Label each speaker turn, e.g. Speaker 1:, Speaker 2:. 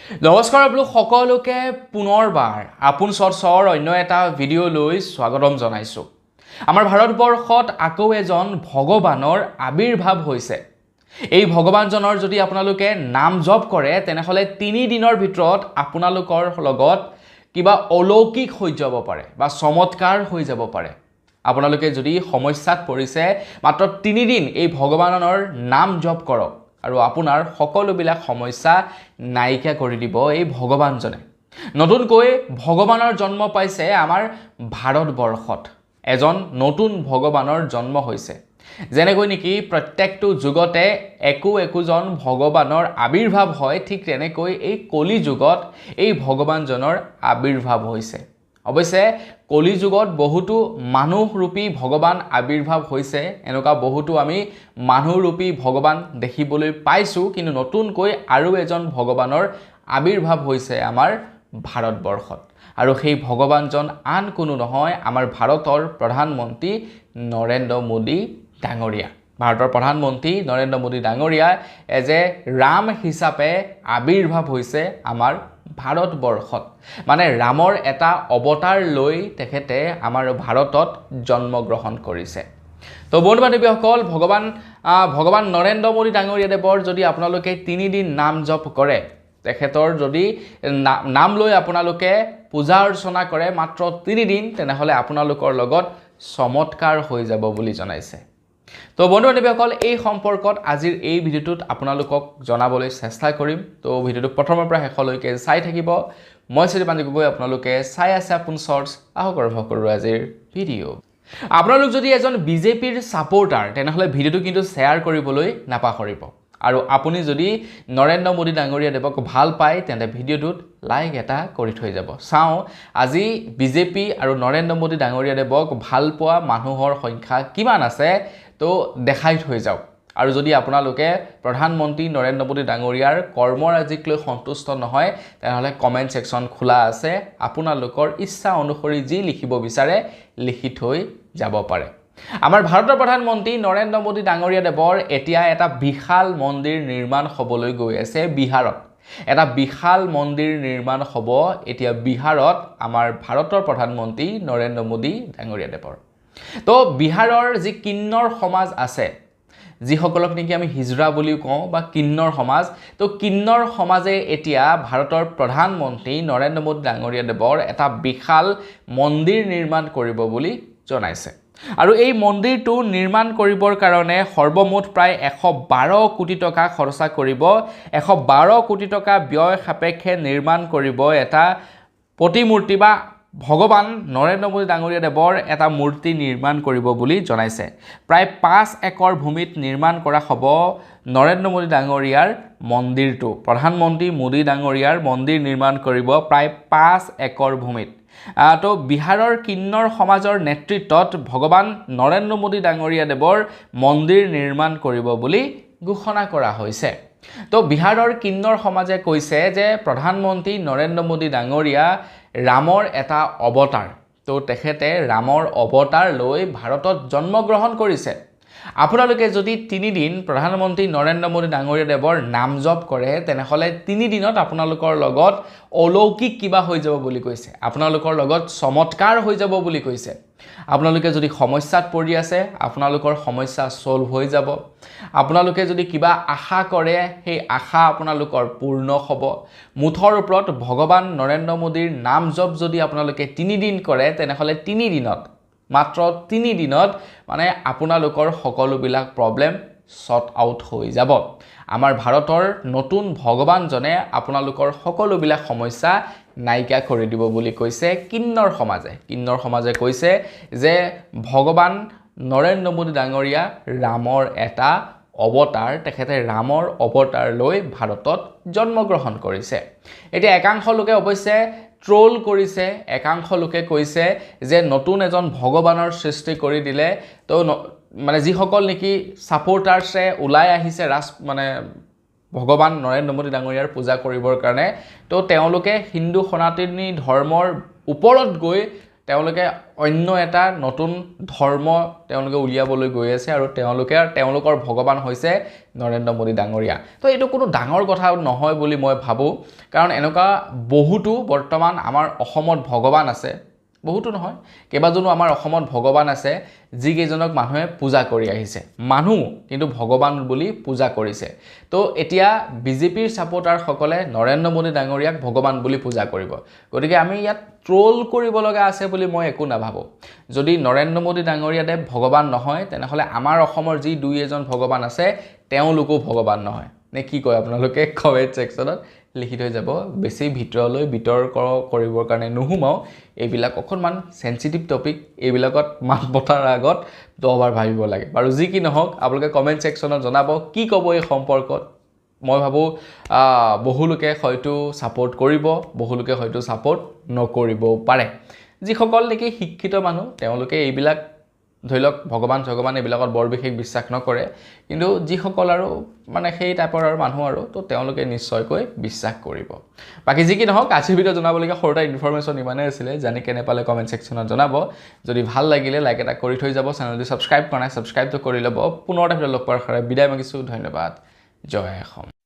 Speaker 1: নমস্কাৰ আপোনালোক সকলোকে পুনৰবাৰ আপোন চৰ অন্য এটা ভিডিঅ' লৈ স্বাগতম জনাইছোঁ। আমাৰ ভাৰতবৰ্ষত আকৌ এজন ভগৱানৰ আবিৰ্ভাৱ হৈছে। এই ভগৱানজনৰ যদি আপোনালোকে নাম জপ কৰে তেনেহ'লে 3 দিনৰ ভিতৰত আপোনালোকৰ লগত কিবা অলৌকিক হৈ যাব পাৰে বা চমৎকাৰ হৈ যাব পাৰে। আপোনালোকে যদি সমস্যাত পৰিছে মাত্ৰ 3 দিন এই ভগৱানৰ নাম জপ কৰক আৰু আপোনাৰ সকলোবিলাক সমস্যা নাইকিয়া কৰি দিব এই ভগৱানজনে। নতুনকৈ ভগৱানৰ জন্ম পাইছে আমাৰ ভাৰতবৰ্ষত। এজন নতুন ভগৱানৰ জন্ম হৈছে। যেনেকৈ নেকি প্ৰত্যেকটো যুগতে একোজন ভগৱানৰ আবিৰ্ভাৱ হয়, ঠিক তেনেকৈ এই কলি যুগত এই ভগৱানজনৰ আবিৰ্ভাৱ হৈছে। অৱশ্যে কলি যুগত বহুতো মানুহৰূপী ভগৱান আবিৰ্ভাৱ হৈছে, এনেকুৱা বহুতো আমি মানুহৰূপী ভগৱান দেখিবলৈ পাইছোঁ, কিন্তু নতুনকৈ আৰু এজন ভগৱানৰ আবিৰ্ভাৱ হৈছে আমাৰ ভাৰতবৰ্ষত। আৰু সেই ভগৱানজন আন কোনো নহয়, আমাৰ ভাৰতৰ প্ৰধানমন্ত্ৰী নৰেন্দ্ৰ মোদী ডাঙৰীয়া। ভাৰতৰ প্ৰধানমন্ত্ৰী নৰেন্দ্ৰ মোদী ডাঙৰীয়া এজ এ ৰাম হিচাপে আবিৰ্ভাৱ হৈছে আমাৰ ভাৰতবৰ্ষত। মানে ৰামৰ এটা অৱতাৰ লৈ তেখেতে আমাৰ ভাৰতত জন্মগ্ৰহণ কৰিছে। তো বন্ধু বান্ধৱীসকল, ভগৱান নৰেন্দ্ৰ মোদী ডাঙৰীয়া দেৱৰ যদি আপোনালোকে 3 দিন নাম জপ কৰে, তেখেতৰ যদি নাম লৈ আপোনালোকে পূজা অৰ্চনা কৰে মাত্ৰ 3 দিন, তেনেহ'লে আপোনালোকৰ লগত চমৎকাৰ হৈ যাব বুলি জনাইছে। তো বন্ধু বান্ধৱীসকল, এই সম্পৰ্কত আজিৰ এই ভিডিঅ'টোত আপোনালোকক জনাবলৈ চেষ্টা কৰিম। তো ভিডিঅ'টো প্ৰথমৰ পৰা শেষলৈকে চাই থাকিব। মই শ্ৰীপাঞ্জি গগৈ, আপোনালোকে চাই আছে আপোন চৰ্টছ। আহক আৰম্ভ কৰোঁ আজিৰ ভিডিঅ'। আপোনালোক যদি এজন বিজেপিৰ ছাপোৰ্টাৰ তেনেহ'লে ভিডিঅ'টো কিন্তু শ্বেয়াৰ কৰিবলৈ নাপাহৰিব। আৰু আপুনি যদি নৰেন্দ্ৰ মোদী ডাঙৰীয়া দেৱক ভাল পায় তেন্তে ভিডিঅ'টোত লাইক এটা কৰি থৈ যাব। চাওঁ আজি বিজেপি আৰু নৰেন্দ্ৰ মোদী ডাঙৰীয়া দেৱক ভাল পোৱা মানুহৰ সংখ্যা কিমান আছে, তো দেখাই থৈ যাওক। আৰু যদি আপোনালোকে প্ৰধানমন্ত্ৰী নৰেন্দ্ৰ মোদী ডাঙৰীয়াৰ কৰ্মৰাজিক লৈ সন্তুষ্ট নহয়, তেনেহ'লে কমেণ্ট ছেকশ্যন খোলা আছে। আপোনালোকৰ ইচ্ছা অনুসৰি যি লিখিব বিচাৰে লিখি থৈ যাব পাৰে। আমাৰ ভাৰতৰ প্ৰধানমন্ত্ৰী নৰেন্দ্ৰ মোদী ডাঙৰীয়া দেৱৰ এতিয়া এটা বিশাল মন্দিৰ নিৰ্মাণ হ'বলৈ গৈ আছে বিহাৰত। এটা বিশাল মন্দিৰ নিৰ্মাণ হ'ব এতিয়া বিহাৰত আমাৰ ভাৰতৰ প্ৰধানমন্ত্ৰী নৰেন্দ্ৰ মোদী ডাঙৰীয়া দেৱৰ। তো বিহাৰৰ যি কিন্নৰ সমাজ আছে, যিসকলক নেকি আমি হিজৰা বুলিও কওঁ বা কিন্নৰ সমাজ, তো কিন্নৰ সমাজে এতিয়া ভাৰতৰ প্ৰধানমন্ত্ৰী নৰেন্দ্ৰ মোদী ডাঙৰীয়া দেৱৰ এটা বিশাল মন্দিৰ নিৰ্মাণ কৰিব বুলি জনাইছে। আৰু এই মন্দিৰটো নিৰ্মাণ কৰিবৰ কাৰণে সৰ্বমুঠ প্ৰায় 112 কোটি টকা খৰচা কৰিব। 112 কোটি টকা ব্যয় সাপেক্ষে নিৰ্মাণ কৰিব এটা প্ৰতিমূৰ্তি বা ভগৱান নৰেন্দ্ৰ মোদী ডাঙৰীয়া দেৱৰ এটা মূৰ্তি নিৰ্মাণ কৰিব বুলি জনাইছে। প্ৰায় 5 একৰ ভূমিত নিৰ্মাণ কৰা হ'ব নৰেন্দ্ৰ মোদী ডাঙৰীয়াৰ মন্দিৰটো। প্ৰধানমন্ত্ৰী মোদী ডাঙৰীয়াৰ মন্দিৰ নিৰ্মাণ কৰিব প্ৰায় 5 একৰ ভূমিত। তো বিহাৰৰ কিন্নৰ সমাজৰ নেতৃত্বত ভগৱান নৰেন্দ্ৰ মোদী ডাঙৰীয়া দেৱৰ মন্দিৰ নিৰ্মাণ কৰিব বুলি ঘোষণা কৰা হৈছে। তো বিহাৰৰ কিন্নৰ সমাজে কৈছে যে প্ৰধানমন্ত্ৰী নৰেন্দ্ৰ মোদী ডাঙৰীয়া ৰামৰ এটা অৱতাৰ। তো তেখেতে ৰামৰ অৱতাৰ লৈ ভাৰতত জন্মগ্ৰহণ কৰিছে। আপোনালোকে যদি 3 দিন প্ৰধানমন্ত্ৰী নৰেন্দ্ৰ মোদী ডাঙৰীয়া দেৱৰ নাম জপ কৰে তেনেহ'লে 3 দিনত আপোনালোকৰ লগত অলৌকিক কিবা হৈ যাব বুলি কৈছে। আপোনালোকৰ লগত চমৎকাৰ হৈ যাব বুলি কৈছে। আপোনালোকে যদি সমস্যাত পৰি আছে, আপোনালোকৰ সমস্যা ছল্ভ হৈ যাব। আপোনালোকে যদি কিবা আশা কৰে, সেই আশা আপোনালোকৰ পূৰ্ণ হ'ব। মুঠৰ ওপৰত ভগৱান নৰেন্দ্ৰ মোদীৰ নাম জপ যদি আপোনালোকে 3 দিন কৰে তেনেহ'লে 3 দিনত, মাত্ৰ 3 দিনত মানে আপোনালোকৰ সকলোবিলাক প্ৰব্লেম শ্বৰ্ট আউট হৈ যাব। আমাৰ ভাৰতৰ নতুন ভগৱানজনে আপোনালোকৰ সকলোবিলাক সমস্যা নাইকিয়া কৰি দিব বুলি কৈছে কিন্নৰ সমাজে। কিন্নৰ সমাজে কৈছে যে ভগৱান নৰেন্দ্ৰ মোদী ডাঙৰীয়া ৰামৰ এটা অৱতাৰ, তেখেতে ৰামৰ অৱতাৰ লৈ ভাৰতত জন্মগ্ৰহণ কৰিছে। এতিয়া একাংশ লোকে অৱশ্যে ট্ৰল কৰিছে, একাংশ লোকে কৈছে যে নতুন এজন ভগৱানৰ সৃষ্টি কৰি দিলে। তো মানে যিসকল নেকি ছাপোৰ্টাৰ্ছে ওলাই আহিছে ভগৱান নৰেন্দ্ৰ মোদী ডাঙৰীয়াৰ পূজা কৰিবৰ কাৰণে, তো তেওঁলোকে হিন্দু সনাতনী ধৰ্মৰ ওপৰত গৈ তেওঁলোকে অন্য এটা নতুন ধৰ্ম তেওঁলোকে উলিয়াবলৈ গৈ আছে আৰু তেওঁলোকৰ ভগৱান হৈছে নৰেন্দ্ৰ মোদী ডাঙৰীয়া তো এইটো কোনো ডাঙৰ কথা নহয় বুলি মই ভাবোঁ কাৰণ এনেকুৱা বহুতো বৰ্তমান আমাৰ অসমত ভগৱান আছে বহুতো নহয় কেইবাজনো আমাৰ অসমত ভগৱান আছে যিকেইজনক মানুহে পূজা কৰি আহিছে মানুহ কিন্তু ভগৱান বুলি পূজা কৰিছে তো এতিয়া বিজেপিৰ সাপোৰ্টাৰসকলে নৰেন্দ্ৰ মোদী ডাঙৰীয়াক ভগৱান বুলি পূজা কৰিব গতিকে আমি ইয়াত ট্ৰোল কৰিব লগা আছে বুলি মই একো নাভাবোঁ যদি নৰেন্দ্ৰ মোদী ডাঙৰীয়াদেৱ ভগৱান নহয় তেনেহ'লে আমাৰ অসমৰ যি দুই এজন ভগৱান আছে তেওঁলোকো ভগৱান নহয় নে কি কয় আপোনালোকে কমেণ্ট ছেকশ্যনত লিখি থৈ যাব বেছি ভিতৰলৈ বিতৰ্ক কৰিবৰ কাৰণে নুহুমাও এইবিলাক অকণমান সেনচিটিভ টপিক এইবিলাকত মাত পতাৰ আগত দহবাৰ ভাবিব লাগে বাৰু যি কি নহওক আপোনালোকে কমেণ্ট ছেকশ্যনত জনাব কি ক'ব এই সম্পৰ্কত মই ভাবোঁ বহুলোকে হয়তো ছাপোৰ্ট কৰিব বহুলোকে হয়তো ছাপোৰ্ট নকৰিবও পাৰে যিসকল নেকি শিক্ষিত মানুহ তেওঁলোকে এইবিলাক ধৰি লওক ভগৱান এইবিলাকত বৰ বিশেষ বিশ্বাস নকৰে কিন্তু যিসকল আৰু মানে সেই টাইপৰ আৰু মানুহ আৰু তো তেওঁলোকে নিশ্চয়কৈ বিশ্বাস কৰিব বাকী যি কি নহওক আজিৰ ভিডিঅ' জনাবলগীয়া সৰুটা ইনফৰমেশ্যন ইমানেই আছিলে জানি কেনে পালে কমেণ্ট ছেকশ্যনত জনাব যদি ভাল লাগিলে লাইক এটা কৰি থৈ যাব চেনেলটো ছাবস্ক্ৰাইব কৰা নাই ছাবস্ক্ৰাইবটো কৰি ল'ব পুনৰ এটা ভিডিঅ' লগ পোৱাৰ আশাৰে বিদায় মাগিছোঁ ধন্যবাদ জয় অসম